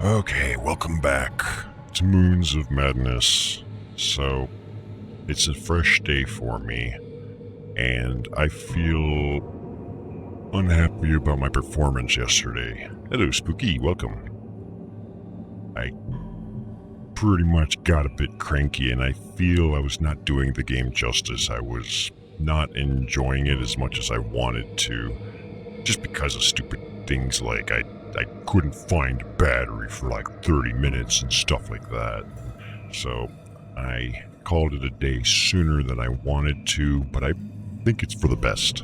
Okay, welcome back to Moons of Madness. So, it's a fresh day for me, and I feel unhappy about my performance yesterday. Hello, Spooky, welcome. I pretty much got a bit cranky, and I feel I was not doing the game justice. I was not enjoying it as much as I wanted to, just because of stupid things like I couldn't find a battery for like 30 minutes and stuff like that. So I called it a day sooner than I wanted to, but I think it's for the best.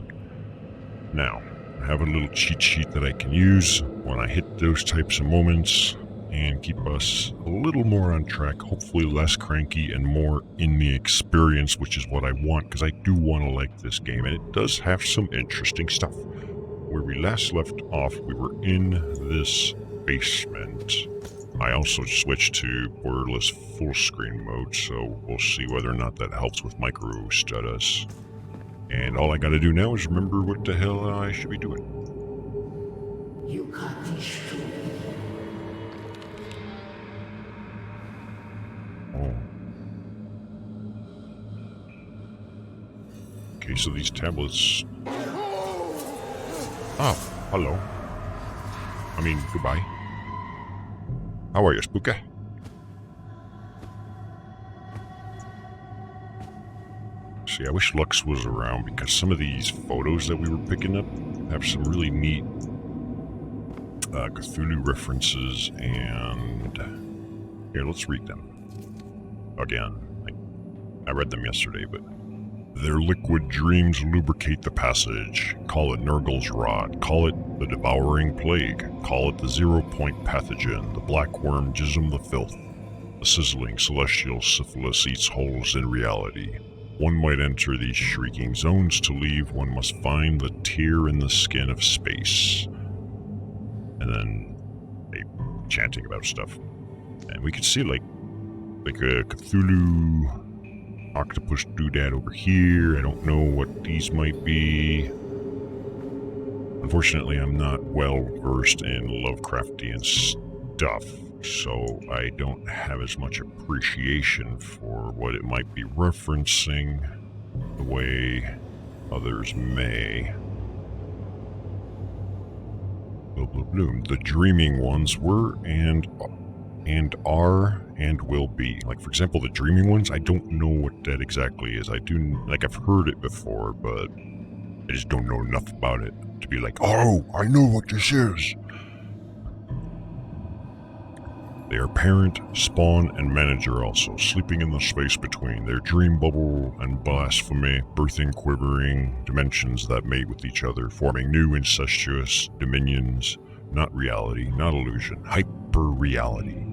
Now, I have a little cheat sheet that I can use when I hit those types of moments and keep us a little more on track, hopefully less cranky and more in the experience, which is what I want, because I do want to like this game, and it does have some interesting stuff. Where we last left off, we were in this basement. I also switched to borderless full screen mode, so we'll see whether or not that helps with micro status. And all I gotta do now is remember what the hell I should be doing. Oh. Okay, so these tablets... Oh, hello. I mean, goodbye. How are you, Spooka? See, I wish Lux was around, because some of these photos that we were picking up have some really neat Cthulhu references, and... Here, let's read them. Again. I read them yesterday, but... Their liquid dreams lubricate the passage. Call it Nurgle's rod. Call it the devouring plague. Call it the 0-point pathogen. The black worm jism the filth. The sizzling celestial syphilis eats holes in reality. One might enter these shrieking zones. To leave, one must find the tear in the skin of space. And then they chanting about stuff. And we could see like a Cthulhu octopus doodad over here. I don't know what these might be. Unfortunately, I'm not well versed in Lovecraftian stuff, so I don't have as much appreciation for what it might be referencing the way others may. The dreaming ones were and are and will be. Like, for example, the dreaming ones, I don't know what that exactly is. I've heard it before, but I just don't know enough about it to be like, oh, I know what this is. They are parent, spawn, and manager also, sleeping in the space between. Their dream bubble and blasphemy, birthing quivering dimensions that mate with each other, forming new incestuous dominions, not reality, not illusion, hyper-reality.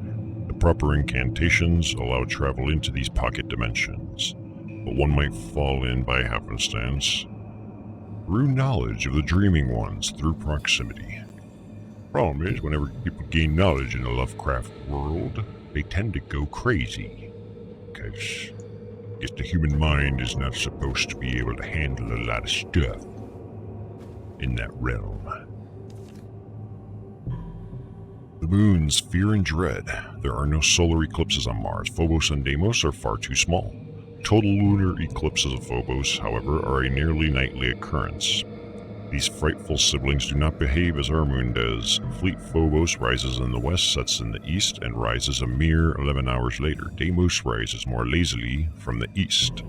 Proper incantations allow travel into these pocket dimensions, but one might fall in by happenstance through knowledge of the dreaming ones through proximity. Problem is, whenever people gain knowledge in the Lovecraft world, they tend to go crazy, because I guess the human mind is not supposed to be able to handle a lot of stuff in that realm. The moons fear and dread. There are no solar eclipses on Mars. Phobos and Deimos are far too small. Total lunar eclipses of Phobos, however, are a nearly nightly occurrence. These frightful siblings do not behave as our moon does. Fleet Phobos rises in the west, sets in the east, and rises a mere 11 hours later. Deimos rises more lazily from the east.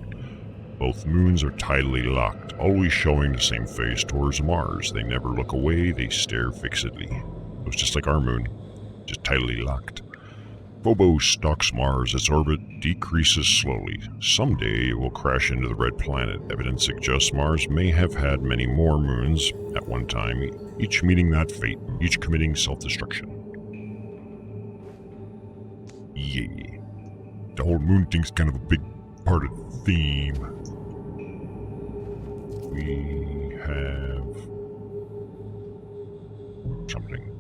Both moons are tidally locked, always showing the same face towards Mars. They never look away, they stare fixedly. It's just like our moon. Just tidally locked. Phobos stalks Mars. Its orbit decreases slowly. Someday it will crash into the red planet. Evidence suggests Mars may have had many more moons at one time, each meeting that fate, each committing self-destruction. Yeah. The whole moon thing's kind of a big part of the theme. We have something.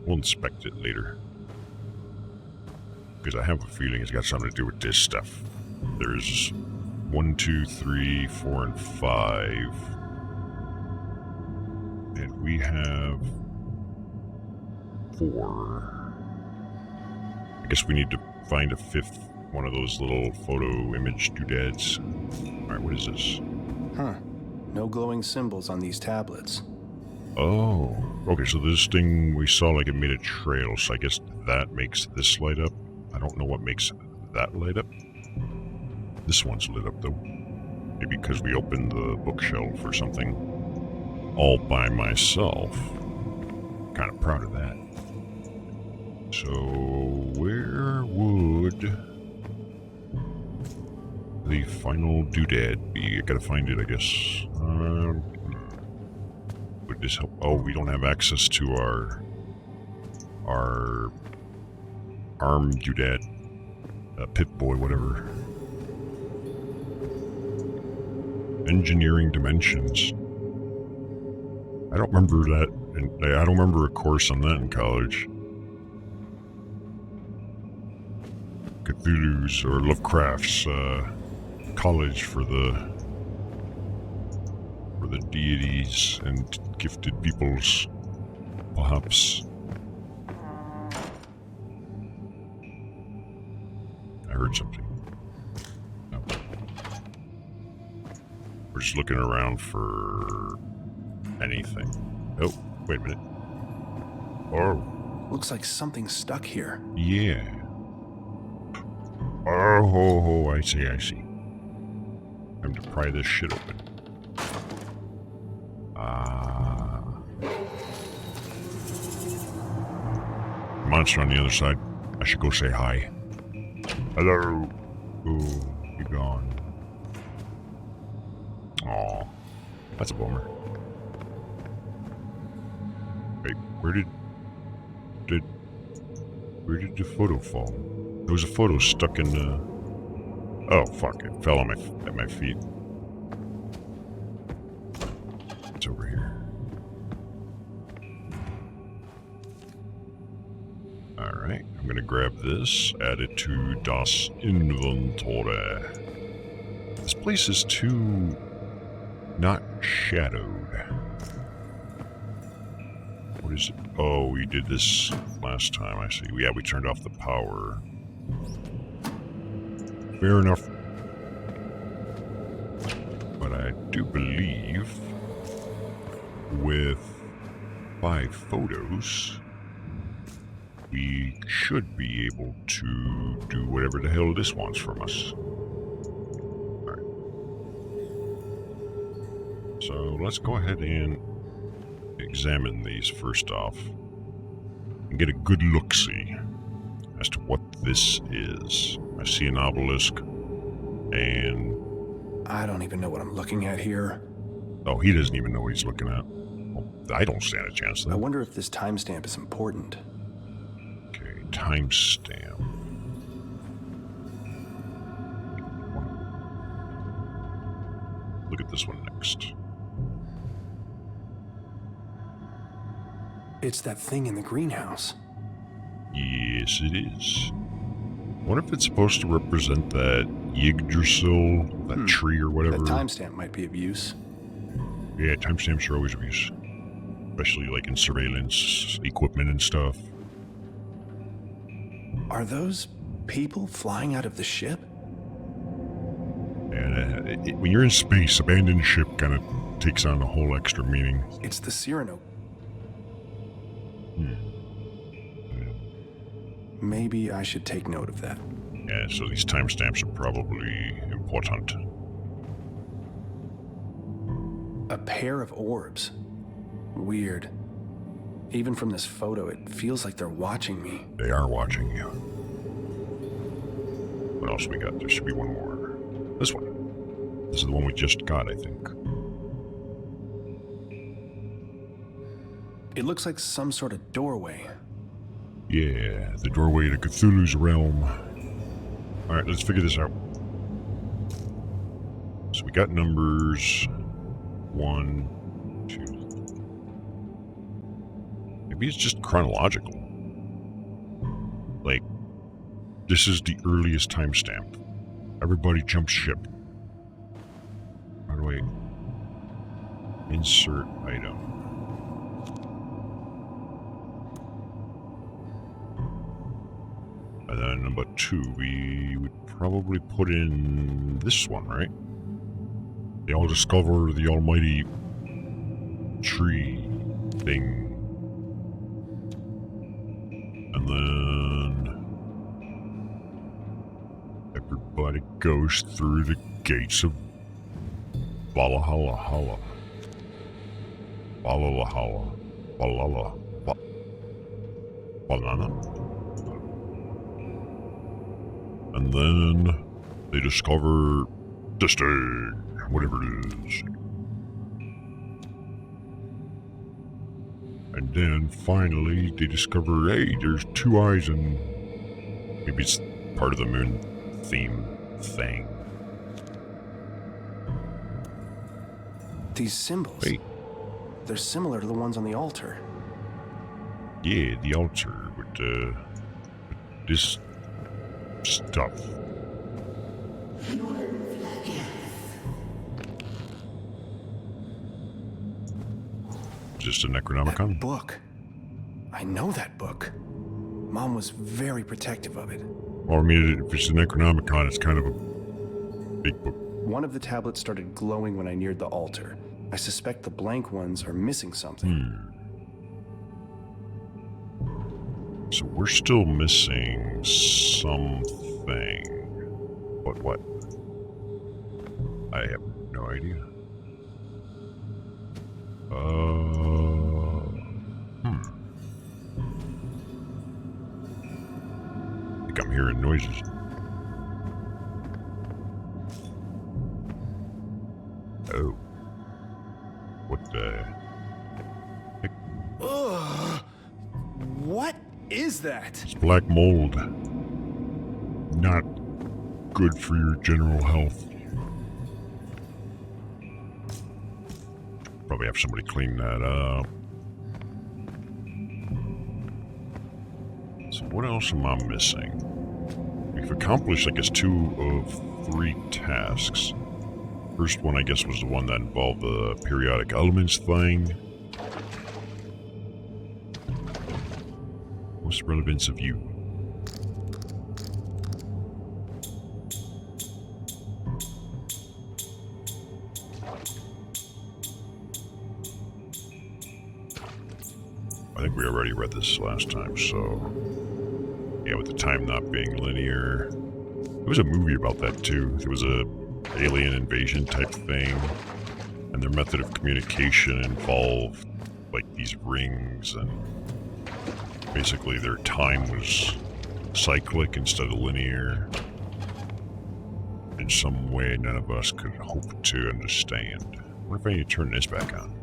We'll inspect it later. Because I have a feeling it's got something to do with this stuff. There's 1, 2, 3, 4, and 5. And we have 4. I guess we need to find a fifth one of those little photo image doodads. Alright, what is this? Huh. No glowing symbols on these tablets. Oh, okay, so this thing we saw, like, it made a trail, so I guess that makes this light up. I don't know what makes that light up. This one's lit up, though. Maybe because we opened the bookshelf or something all by myself. Kind of proud of that. So, where would the final doodad be? I gotta find it, I guess. Would this help? Oh, we don't have access to our arm doodad, Pip-Boy, whatever. Engineering Dimensions. I don't remember that, and I don't remember a course on that in college. Cthulhu's or Lovecraft's college for the deities and gifted peoples, perhaps. I heard something. No. We're just looking around for anything. Oh, wait a minute. Oh. Looks like something's stuck here. Yeah. Oh, I see. Time to pry this shit open. Monster on the other side. I should go say hi. Hello. Ooh, you gone. Aw, that's a bummer. Wait, where did the photo fall? There was a photo stuck in the... Oh, fuck, it fell at my feet. It's over here. Alright, I'm gonna grab this, add it to Das Inventory. This place is too... not shadowed. What is it? Oh, we did this last time, I see. Yeah, we turned off the power. Fair enough. But I do believe with 5 photos, we should be able to do whatever the hell this wants from us. Alright. So let's go ahead and examine these first off and get a good look-see as to what this is. I see an obelisk and... I don't even know what I'm looking at here. Oh, he doesn't even know what he's looking at. Well, I don't stand a chance then. I wonder if this timestamp is important. Okay, timestamp. Look at this one next. It's that thing in the greenhouse. Yes, it is. Wonder if it's supposed to represent that Yggdrasil, that tree or whatever. That timestamp might be of use. Yeah, timestamps are always of use. Especially like in surveillance equipment and stuff. Are those people flying out of the ship? And when you're in space, abandoned ship kind of takes on a whole extra meaning. It's the Cyrano. Maybe I should take note of that. Yeah, so these timestamps are probably important. A pair of orbs. Weird. Even from this photo, it feels like they're watching me. They are watching you. What else we got? There should be one more. This one. This is the one we just got, I think. It looks like some sort of doorway. Yeah, the doorway to Cthulhu's realm. Alright, let's figure this out. So we got numbers 1, 2. Maybe it's just chronological. Like, this is the earliest timestamp. Everybody jumps ship. How do I insert item? And then number 2, we would probably put in this one, right? They all discover the almighty tree thing. And then everybody goes through the gates of Valhalla. Valhalla. Valhalla. Banana. And then they discover this thing, whatever it is. And then finally they discover, hey, there's 2 eyes, and maybe it's part of the moon theme thing. These symbols. Hey. They're similar to the ones on the altar. Yeah, the altar with this stuff. Just a Necronomicon? That book. I know that book. Mom was very protective of it. Well, I mean, if it's a Necronomicon, it's kind of a big book. One of the tablets started glowing when I neared the altar. I suspect the blank ones are missing something. So we're still missing something. But what? I have no idea. I think I'm hearing noises. Oh. What the heck? Ugh! What is that? It's black mold. Not good for your general health. Probably have somebody clean that up. So what else am I missing? We've accomplished, I guess, 2 of 3 tasks. First one, I guess, was the one that involved the periodic elements thing. What's the relevance of you? I think we already read this last time, so... Yeah, with the time not being linear. There was a movie about that, too. There was a alien invasion type thing, and their method of communication involved, like, these rings, and basically their time was cyclic instead of linear. In some way none of us could hope to understand. What if I need to turn this back on?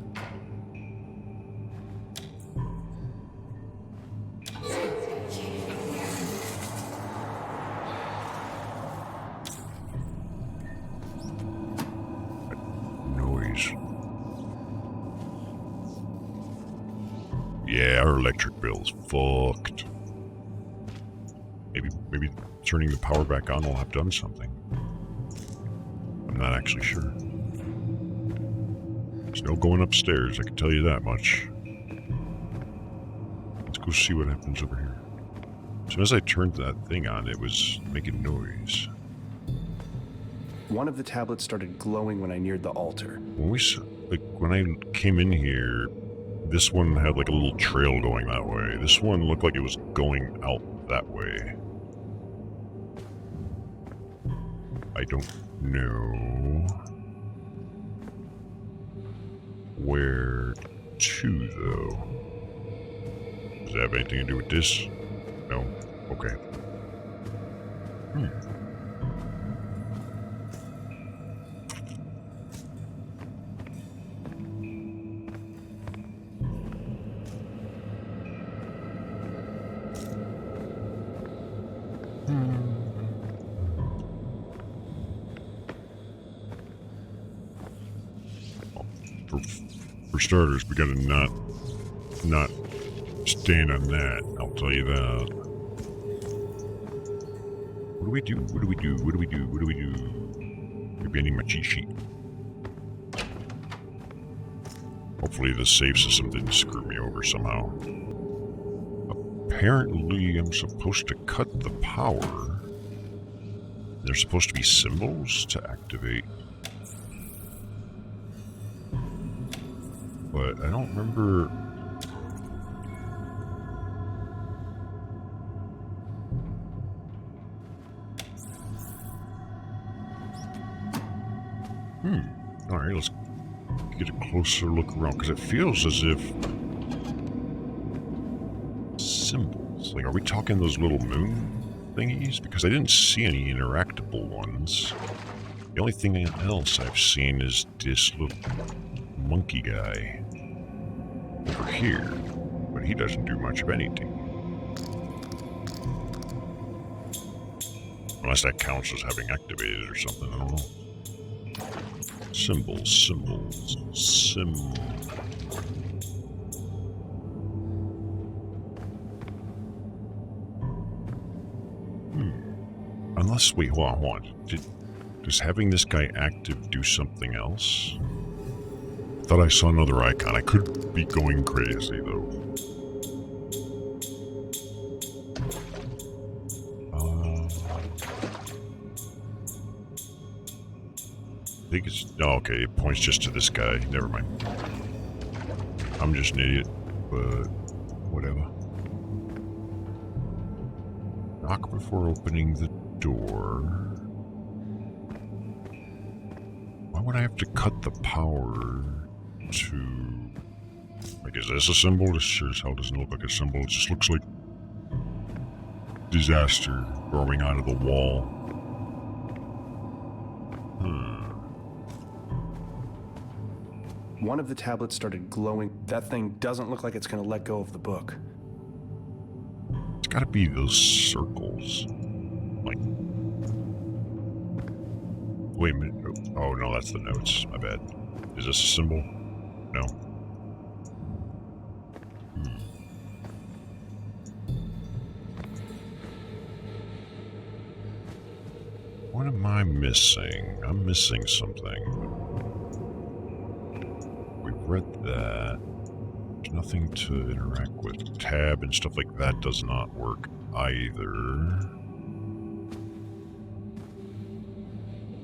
Yeah, our electric bill's fucked. Maybe turning the power back on will have done something. I'm not actually sure. There's no going upstairs, I can tell you that much. Let's go see what happens over here. As soon as I turned that thing on, it was making noise. One of the tablets started glowing when I neared the altar. When I came in here, this one had like a little trail going that way. This one looked like it was going out that way. I don't know where to, though. Does that have anything to do with this? No? Okay. For starters, we gotta not stand on that, I'll tell you that. What do we do? What do we do? What do we do? What do we do? Maybe I need my cheat sheet. Hopefully the save system didn't screw me over somehow. A apparently I'm supposed to cut the power. There's supposed to be symbols to activate. But I don't remember... Alright, let's get a closer look around, because it feels as if... symbols. Like, are we talking those little moon thingies? Because I didn't see any interactable ones. The only thing else I've seen is this little monkey guy over here. But he doesn't do much of anything. Unless that counts as having activated or something, I don't know. Symbols, symbols, Unless, wait, hold on. Does having this guy active do something else? I thought I saw another icon. I could be going crazy, though. I think it's... Oh, okay, it points just to this guy. Never mind. I'm just an idiot, but whatever. Knock before opening the door. Why would I have to cut the power to... Like, is this a symbol? This sure as hell doesn't look like a symbol. It just looks like disaster growing out of the wall. One of the tablets started glowing. That thing doesn't look like it's going to let go of the book. It's gotta be those circles. Like... Wait a minute. Oh, no, that's the notes. My bad. Is this a symbol? No. What am I missing? I'm missing something. We've read that. There's nothing to interact with. Tab and stuff like that does not work either.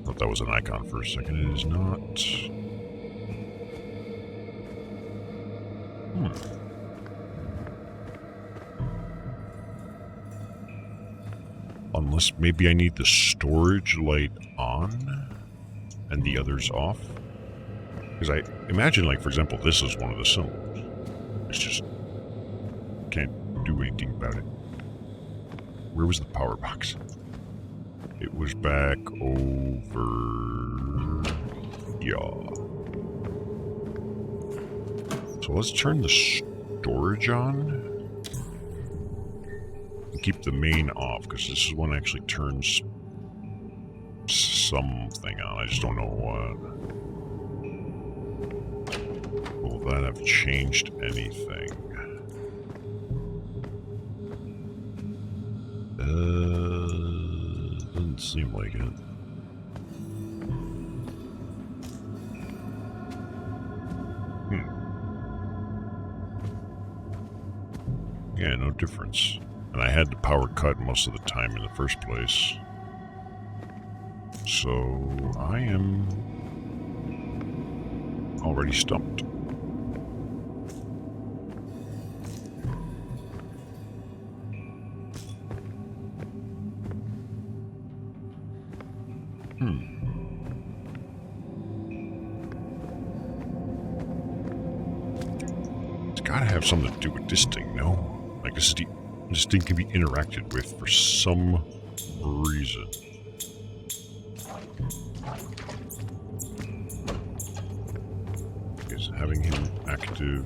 Thought that was an icon for a second. It is not. Unless maybe I need the storage light on and the others off. Because I imagine, like, for example, this is one of the symbols. It's just... can't do anything about it. Where was the power box? It was back over... yeah. So let's turn the storage on. And keep the main off, because this is one that actually turns something on. I just don't know what. Will that have changed anything? Doesn't seem like it. Yeah, no difference. And I had the power cut most of the time in the first place. So I am already stumped. It's gotta have something to do with this thing, no? Like this thing can be interacted with for some reason. Is having him active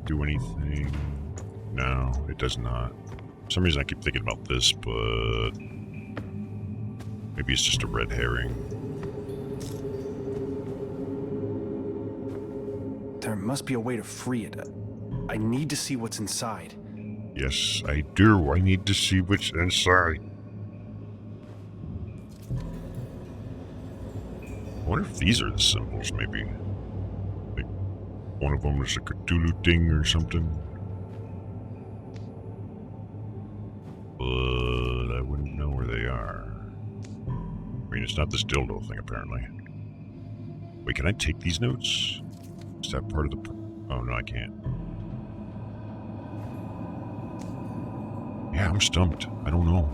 do anything? No, it does not. For some reason I keep thinking about this, but maybe it's just a red herring. There must be a way to free it. I need to see what's inside. Yes, I do. I need to see what's inside. I wonder if these are the symbols, maybe. Like, one of them is a Cthulhu thing or something. but I wouldn't know where they are. I mean, it's not this dildo thing, apparently. Wait, can I take these notes? Is that part of the... Oh, no, I can't. Yeah, I'm stumped. I don't know.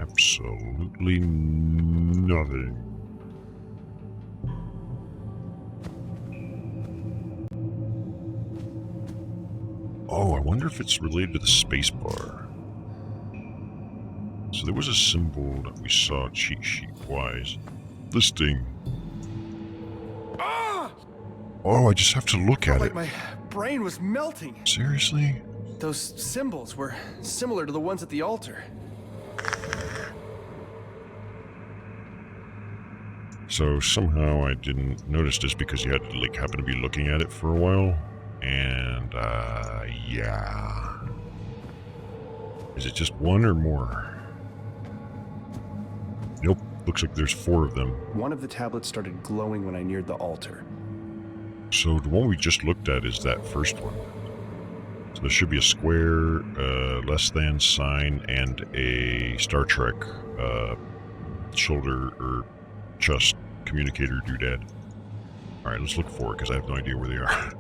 Absolutely nothing. Oh, I wonder if it's related to the space bar. So there was a symbol that we saw cheat sheet-wise. Listing. Ah! Oh, I just have to look at Like it. my brain was melting. Seriously? Those symbols were similar to the ones at the altar. So somehow I didn't notice this because you had to like happen to be looking at it for a while. And yeah. Is it just one or more? Nope. Looks like there's 4 of them. One of the tablets started glowing when I neared the altar. So the one we just looked at is that first one. So there should be a square, less than sign, and a Star Trek shoulder or chest communicator doodad. Alright, let's look for it because I have no idea where they are.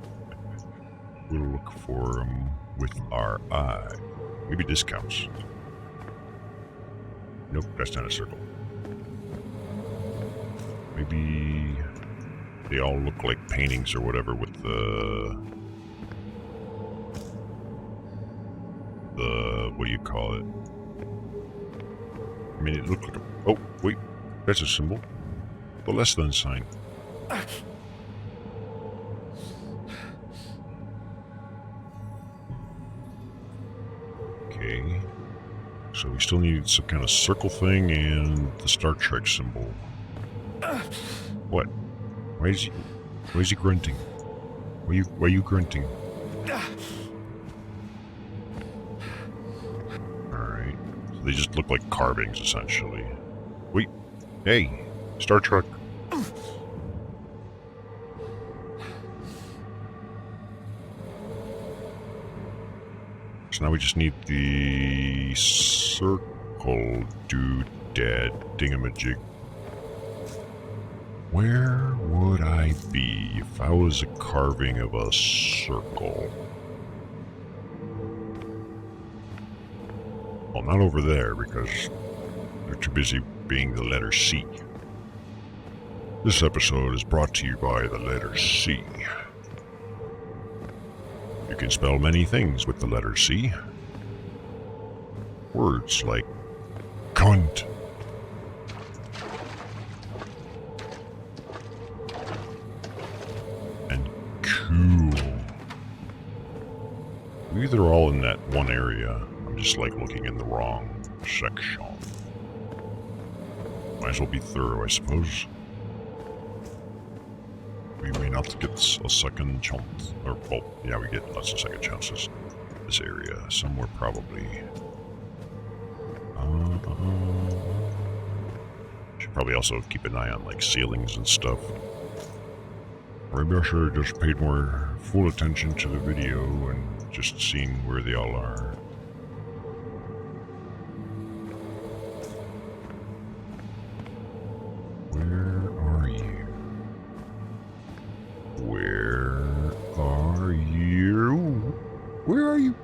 We'll look for them with our eye. Maybe this counts. Nope, that's not a circle. Maybe they all look like paintings or whatever with the what do you call it? I mean, it looked like a... Oh, wait. That's a symbol. The less than sign. Okay. So we still need some kind of circle thing and the Star Trek symbol. What? Why is he grunting? Why are you grunting? Alright. So they just look like carvings, essentially. Wait. Hey! Star Trek. So now we just need the circle doodad dingamajig. Where would I be if I was a carving of a circle? Well, not over there because they're too busy being the letter C. This episode is brought to you by the letter C. You can spell many things with the letter C. Words like cunt, and cool. Maybe they're all in that one area. I'm just like looking in the wrong section. Might as well be thorough, I suppose. We may not get a second chance. Or, well, yeah, we get lots of second chances. This area, somewhere probably. Should probably also keep an eye on, like, ceilings and stuff. Or maybe I should have just paid more full attention to the video and just seen where they all are. Where are you? Where are you? Where are you?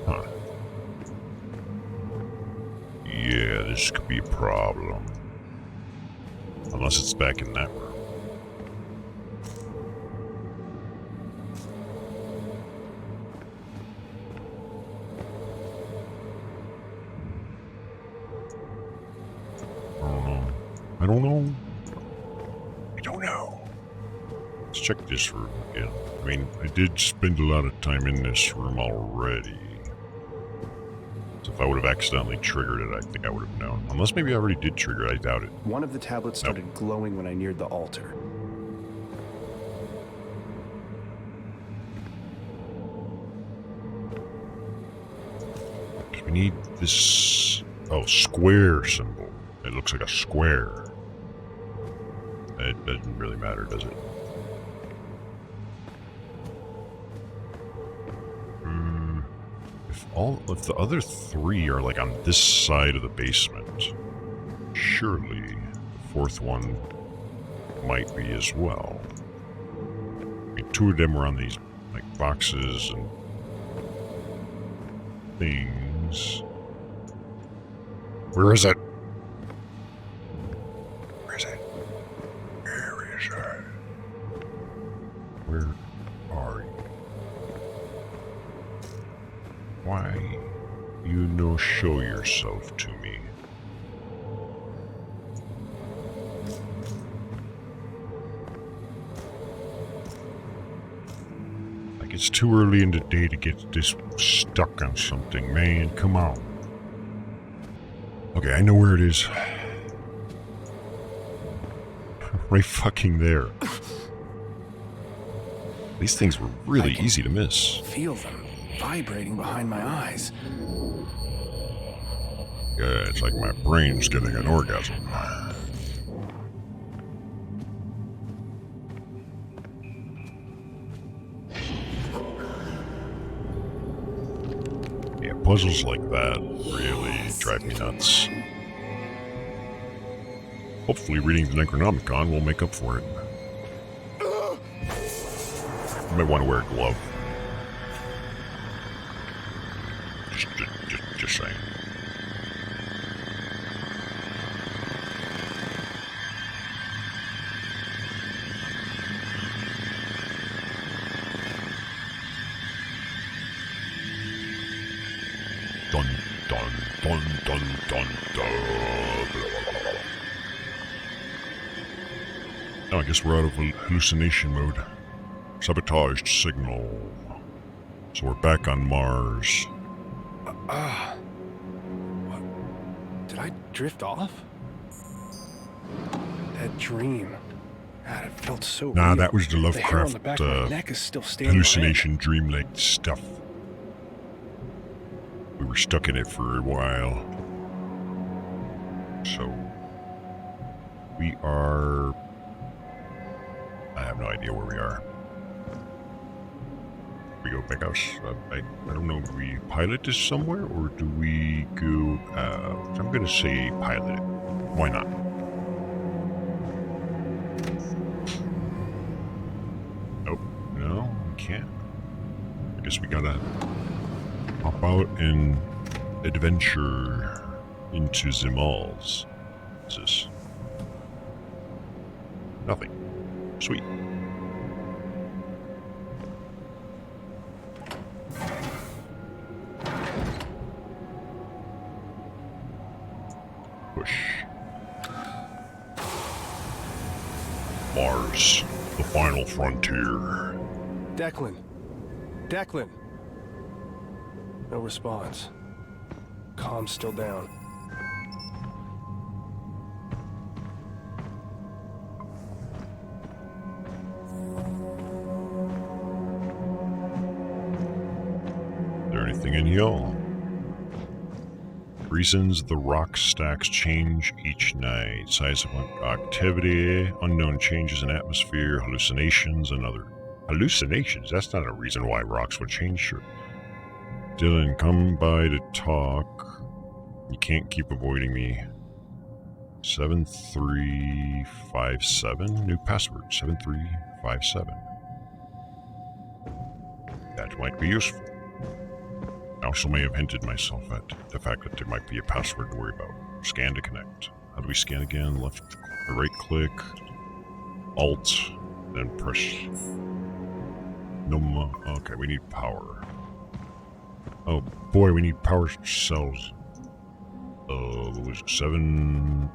Huh. Yeah, this could be a problem. Unless it's back in that room. I don't know. I don't know. Let's check this room again. I mean, I did spend a lot of time in this room already. So if I would have accidentally triggered it, I think I would have known. Unless maybe I already did trigger it, I doubt it. One of the tablets started glowing when I neared the altar. We need this... Oh, square symbol. It looks like a square. It doesn't really matter, does it? If the other three are like on this side of the basement, surely the fourth one might be as well. I mean, two of them are on these like boxes and things. Where is it? Where is it? Where is it? Where are you? Why you no show yourself to me? Like it's too early in the day to get this stuck on something, man. Come on. Okay, I know where it is. Right fucking there. These things were really easy to miss. Feel them vibrating behind my eyes. Yeah, it's like my brain's getting an orgasm. Yeah, puzzles like that really drive me nuts. Hopefully reading the Necronomicon will make up for it. I might want to wear a glove. Just saying. Dun dun dun dun dun dun. Oh, I guess we're out of hallucination mode. Sabotaged signal. So we're back on Mars. What? Did I drift off? That dream. God, it felt so Nah, real. that was the The hair on the Lovecraft back of my neck is still standing hallucination dream-like stuff. We were stuck in it for a while. So we are... I have no idea where we are. We go back out. I don't know. Do we pilot this somewhere or do we go? I'm gonna say pilot it. Why not? Nope. No, we can't. I guess we gotta hop out and adventure into the malls. What's this? Nothing. Sweet. Push. Mars, the final frontier. Declan. Declan. No response. Comm's still down. Is there anything in here? Reasons the rock stacks change each night. Size of activity, unknown changes in atmosphere, hallucinations, and other. Hallucinations? That's not a reason why rocks would change. Sure. Dylan, come by to talk. You can't keep avoiding me. 7357? New password. 7357. That might be useful. I also may have hinted myself at the fact that there might be a password to worry about. Scan to connect. How do we scan again? Left or right click. Alt. Then press. No more. Okay, we need power. Oh boy, we need power cells. What was it? 7...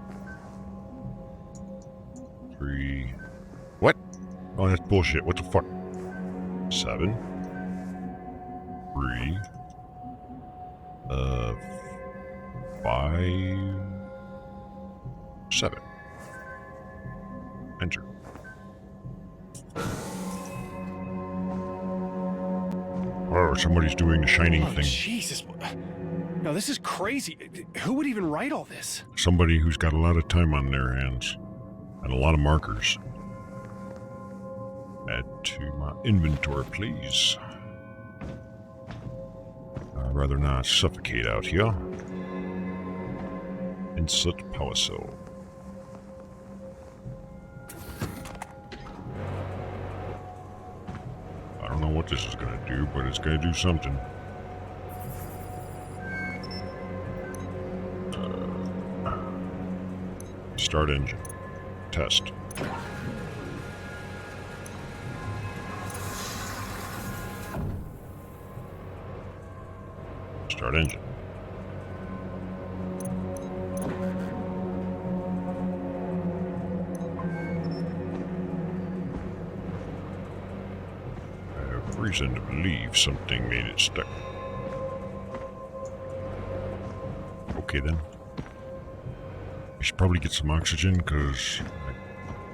3... What? Oh, that's bullshit. What the fuck? 7... 3... 5... 7. Enter. Oh, somebody's doing the shining thing. Jesus. No, this is crazy. Who would even write all this? Somebody who's got a lot of time on their hands. And a lot of markers. Add to my inventory, please. I'd rather not suffocate out here. Insert power cell. I don't know what this is going to do, but it's going to do something. Start engine. Test. Start engine. I have reason to believe something made it stuck. Okay then. I should probably get some oxygen, because...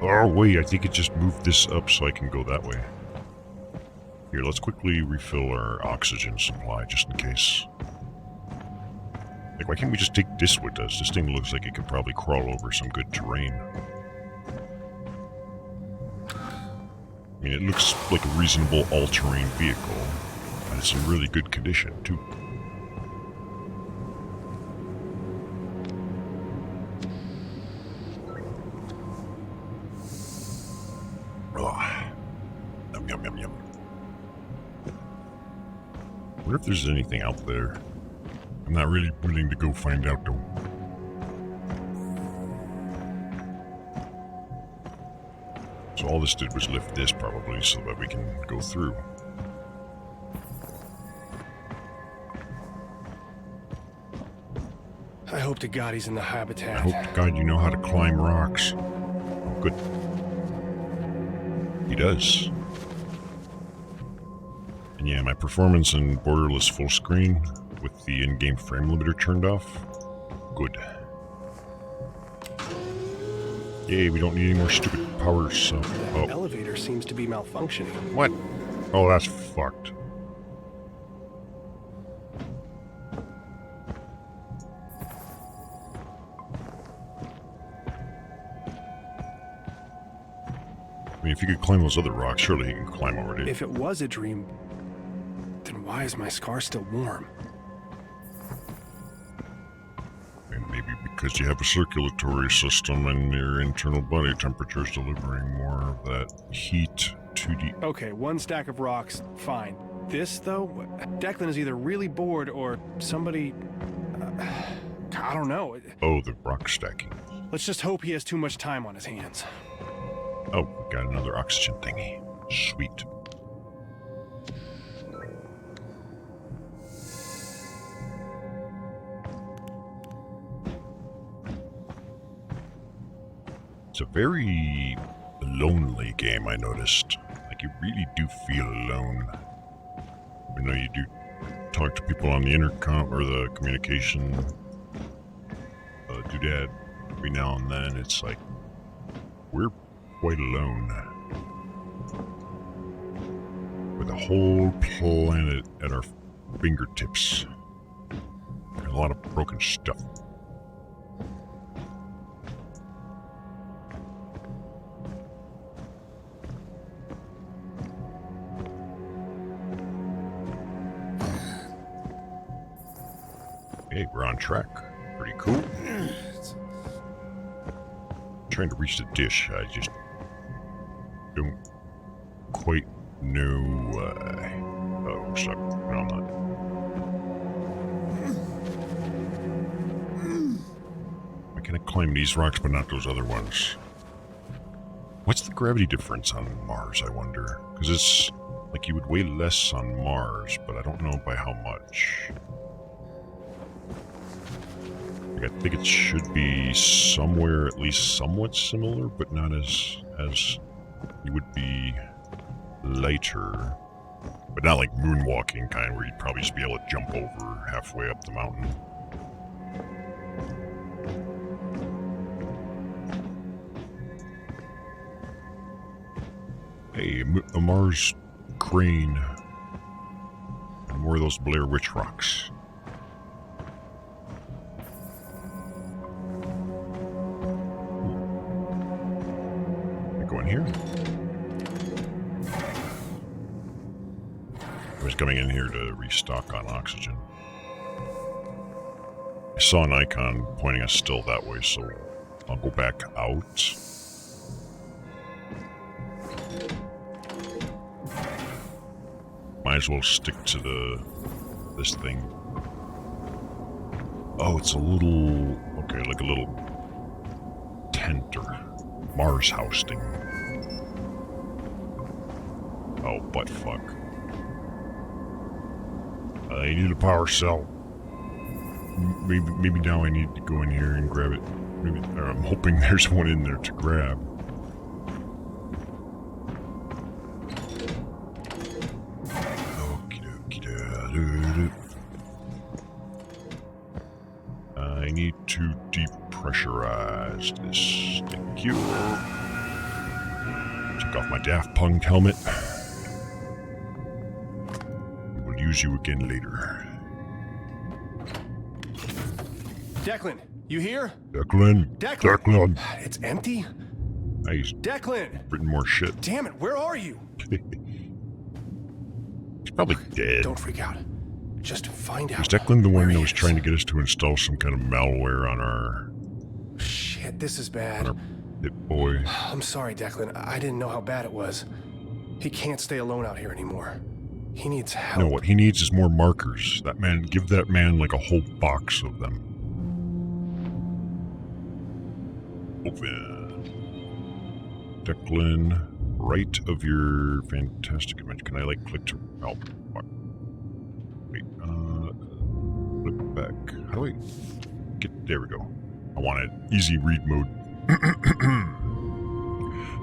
Oh wait, I think it just moved this up so I can go that way. Here, let's quickly refill our oxygen supply, just in case. Like, why can't we just take this with us? This thing looks like it could probably crawl over some good terrain. I mean, it looks like a reasonable all-terrain vehicle. And it's in really good condition, too. Yum, yum, yum, yum. I wonder if there's anything out there. I'm not really willing to go find out, though. So all this did was lift this, probably, so that we can go through. I hope to God he's in the habitat. I hope to God you know how to climb rocks. Oh, good. He does. And yeah, my performance in borderless full screen with the in-game frame limiter turned off. Good. Yay, we don't need any more stupid power stuff. The elevator seems to be malfunctioning. What? Oh, that's fucked. I mean, if you could climb those other rocks, surely you can climb over it. If it was a dream, then why is my scar still warm? And maybe because you have a circulatory system and your internal body temperature is delivering more of that heat to the... Okay, one stack of rocks, fine. This, though, Declan is either really bored or somebody... I don't know. Oh, the rock stacking. Let's just hope he has too much time on his hands. Oh, we got another oxygen thingy. Sweet. It's a very lonely game, I noticed. Like, you really do feel alone. Even though you do talk to people on the intercom or the communication doodad every now and then, it's like, we're quite alone. With a whole planet at our fingertips. And a lot of broken stuff. Hey, we're on track. Pretty cool. Trying to reach the dish. I just don't quite know. Oh, stuck. No, I'm not. Why can I climb these rocks but not those other ones? What's the gravity difference on Mars, I wonder? Because it's like you would weigh less on Mars, but I don't know by how much. I think it should be somewhere at least somewhat similar, but not as you would be lighter. But not like moonwalking kind, where you'd probably just be able to jump over halfway up the mountain. Hey, a Mars crane. And more of those Blair Witch rocks. here? I was coming in here to restock on oxygen. I saw an icon pointing us still that way, so I'll go back out. Might as well stick to this thing. Oh, it's a little... Okay, like a little tent or Mars house thing. Oh, butt fuck. I need a power cell. Maybe now I need to go in here and grab it. Maybe, I'm hoping there's one in there to grab. I need to depressurize this. Thank you. Take off my Daft Punk helmet. We will use you again later. Declan, you here? Declan. Declan. It's empty? He's Declan! written more shit. Damn it, where are you? He's probably dead. Don't freak out. Just find out. Is Declan the one where that he was is. trying to get us to install some kind of malware on our Shit, this is bad. hit boy? I'm sorry, Declan. I didn't know how bad it was. He can't stay alone out here anymore. He needs help. No, what he needs is more markers. That man, give that man like a whole box of them. Open. Declan, right of your fantastic image. Can I like click to... Oh, fuck. Wait, flip back. How do I get... There we go. I wanted easy read mode.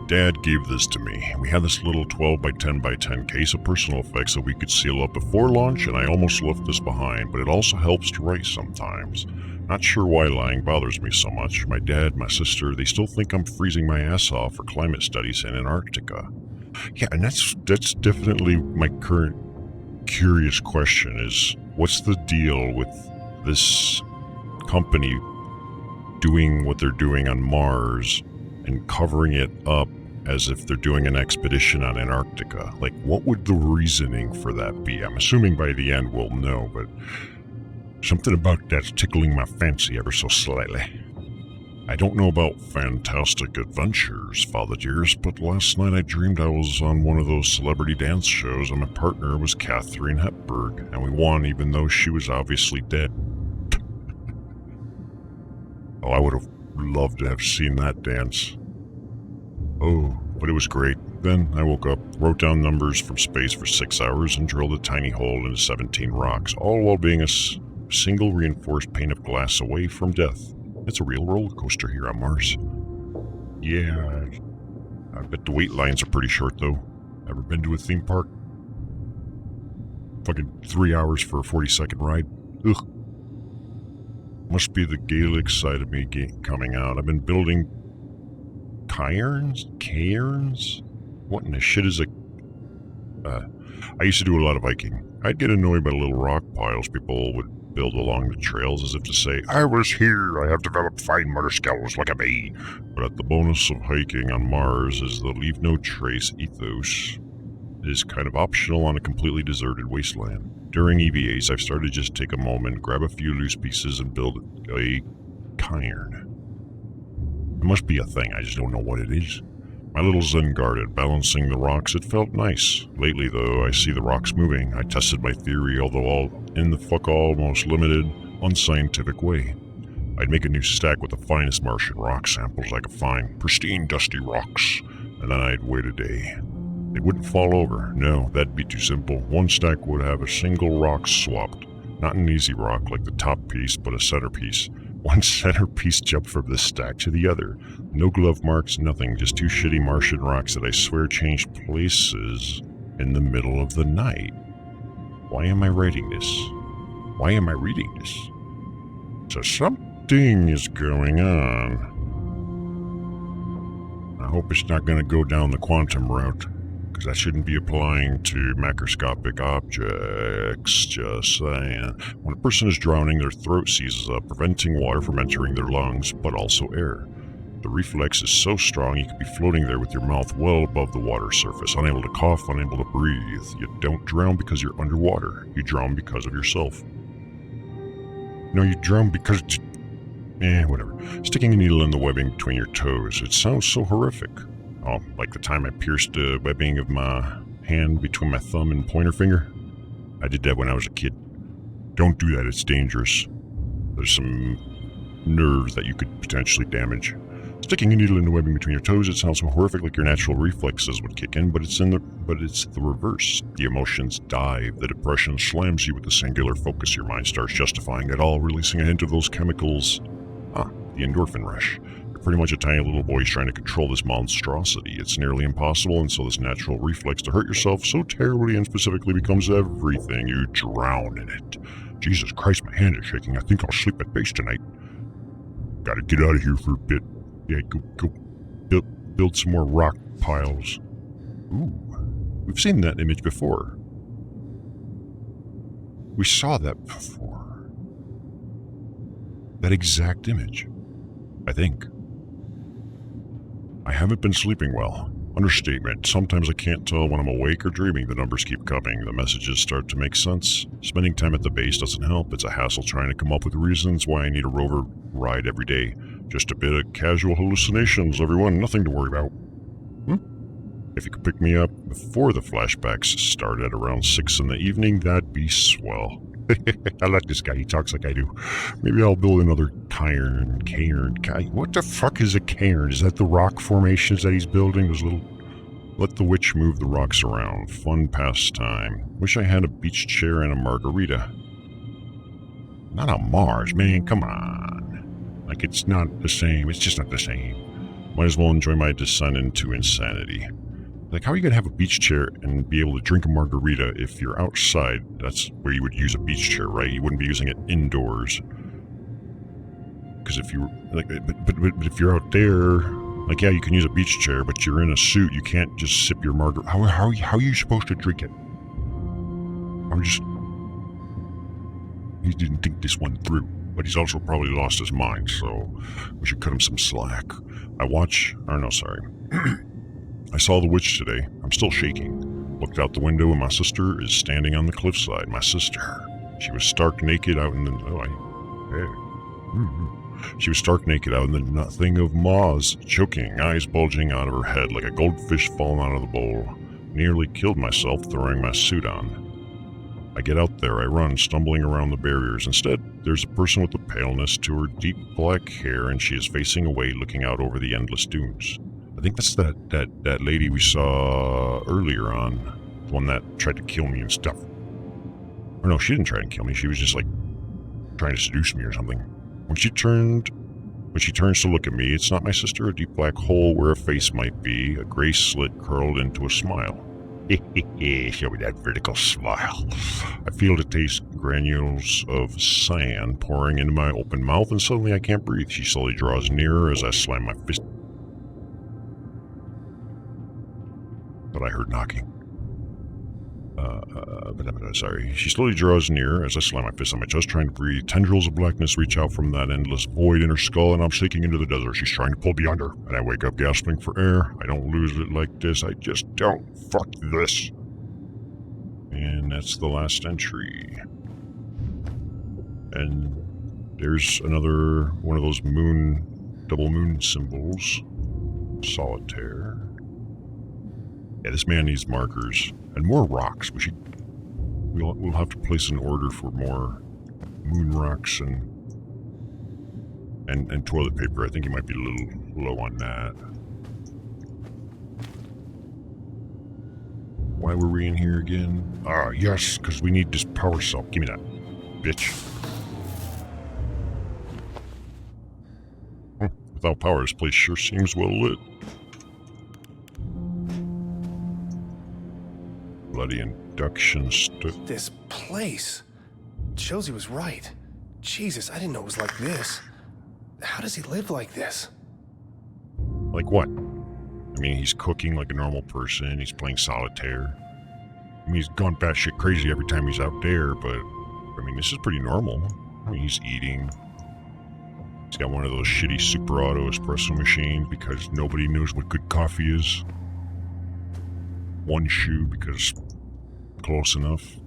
Dad gave this to me. We had this little 12 by 10 by 10 case of personal effects that we could seal up before launch, and I almost left this behind, but it also helps to write sometimes. Not sure why lying bothers me so much. My dad, my sister, they still think I'm freezing my ass off for climate studies in Antarctica. Yeah, and that's definitely my current curious question is, what's the deal with this company doing what they're doing on Mars and covering it up as if they're doing an expedition on Antarctica? Like, what would the reasoning for that be? I'm assuming by the end we'll know, but something about that's tickling my fancy ever so slightly. I don't know about fantastic adventures, Father dears, but last night I dreamed I was on one of those celebrity dance shows and my partner was Katharine Hepburn, and we won even though she was obviously dead. Oh, I would have loved to have seen that dance. Oh, but it was great. Then I woke up, wrote down numbers from space for 6 hours, and drilled a tiny hole into 17 rocks, all while being a single reinforced pane of glass away from death. It's a real roller coaster here on Mars. Yeah, I bet the wait lines are pretty short, though. Ever been to a theme park? Fucking 3 hours for a 40-second ride. Ugh. Must be the Gaelic side of me coming out. I've been building cairns? What in the shit is a... I used to do a lot of hiking. I'd get annoyed by the little rock piles people would build along the trails as if to say, I was here, I have developed fine motor skills like a bee. But the bonus of hiking on Mars is the leave no trace ethos. It is kind of optional on a completely deserted wasteland. During EVAs, I've started to just take a moment, grab a few loose pieces, and build a cairn. It must be a thing, I just don't know what it is. My little Zen garden, balancing the rocks, it felt nice. Lately, though, I see the rocks moving. I tested my theory, although all in the almost limited, unscientific way. I'd make a new stack with the finest Martian rock samples I could find, pristine, dusty rocks, and then I'd wait a day. It wouldn't fall over. No, that'd be too simple. One stack would have a single rock swapped. Not an easy rock like the top piece, but a centerpiece. One centerpiece jumped from this stack to the other. No glove marks, nothing, just two shitty Martian rocks that I swear changed places in the middle of the night. Why am I writing this? Why am I reading this? So something is going on. I hope it's not going to go down the quantum route, because that shouldn't be applying to macroscopic objects, just saying. When a person is drowning, their throat seizes up, preventing water from entering their lungs, but also air. The reflex is so strong you could be floating there with your mouth well above the water surface, unable to cough, unable to breathe. You don't drown because you're underwater. You drown because of yourself. No, you drown because... whatever. Sticking a needle in the webbing between your toes. It sounds so horrific. Oh, like the time I pierced the webbing of my hand between my thumb and pointer finger? I did that when I was a kid. Don't do that, it's dangerous. There's some nerves that you could potentially damage. Sticking a needle in the webbing between your toes, it sounds so horrific, like your natural reflexes would kick in, but it's the reverse. The emotions dive, the depression slams you with the singular focus. Your mind starts justifying it all, releasing a hint of those chemicals. The endorphin rush. You're pretty much a tiny little boy trying to control this monstrosity. It's nearly impossible, and so this natural reflex to hurt yourself so terribly and specifically becomes everything. You drown in it. Jesus Christ, my hand is shaking. I think I'll sleep at base tonight. Gotta get out of here for a bit. Yeah, go build some more rock piles. Ooh, we've seen that image before. We saw that before. That exact image. I think. I haven't been sleeping well. Understatement. Sometimes I can't tell when I'm awake or dreaming. The numbers keep coming. The messages start to make sense. Spending time at the base doesn't help. It's a hassle trying to come up with reasons why I need a rover ride every day. Just a bit of casual hallucinations, everyone. Nothing to worry about. If you could pick me up before the flashbacks start at around 6 in the evening, that'd be swell. I like this guy. He talks like I do. Maybe I'll build another cairn. What the fuck is a cairn? Is that the rock formations that he's building? Those little... Let the witch move the rocks around. Fun pastime. Wish I had a beach chair and a margarita. Not on Mars, man. Come on. Like, it's not the same. It's just not the same. Might as well enjoy my descent into insanity. Like, how are you going to have a beach chair and be able to drink a margarita if you're outside? That's where you would use a beach chair, right? You wouldn't be using it indoors. Because if you like, but if you're out there, like, yeah, you can use a beach chair, but you're in a suit. You can't just sip your margarita. How are you supposed to drink it? He didn't think this one through, but he's also probably lost his mind, so we should cut him some slack. I saw the witch today. I'm still shaking. Looked out the window and my sister is standing on the cliffside. My sister. She was stark naked out in the... She was stark naked out in the nothing of moths, choking, eyes bulging out of her head like a goldfish falling out of the bowl. Nearly killed myself throwing my suit on. I get out there, I run, stumbling around the barriers. Instead, there's a person with a paleness to her deep black hair, and she is facing away, looking out over the endless dunes. I think that's that lady we saw earlier on, the one that tried to kill me and stuff. Or no, she didn't try to kill me. She was just like trying to seduce me or something. When she turns to look at me, it's not my sister. A deep black hole where a face might be, a gray slit curled into a smile. Show me that vertical smile. I feel the taste granules of sand pouring into my open mouth, and suddenly I can't breathe. She slowly draws nearer as I slam my fist. But I heard knocking. Sorry. She slowly draws near as I slam my fist on my chest, trying to breathe. Tendrils of blackness reach out from that endless void in her skull, and I'm sinking into the desert. She's trying to pull me under, and I wake up gasping for air. I don't lose it like this. I just don't. Fuck this. And that's the last entry. And there's another one of those double moon symbols. Solitaire. Yeah, this man needs markers and more rocks. We'll have to place an order for more moon rocks and toilet paper. I think he might be a little low on that. Why were we in here again? Yes, because we need this power cell. Give me that, bitch. Without power, this place sure seems well lit. Bloody induction This place. Josie was right. Jesus, I didn't know it was like this. How does he live like this? Like what? I mean, he's cooking like a normal person. He's playing solitaire. I mean, he's gone batshit crazy every time he's out there, but I mean, this is pretty normal. I mean, he's eating. He's got one of those shitty super auto espresso machines because nobody knows what good coffee is. One shoe because close enough.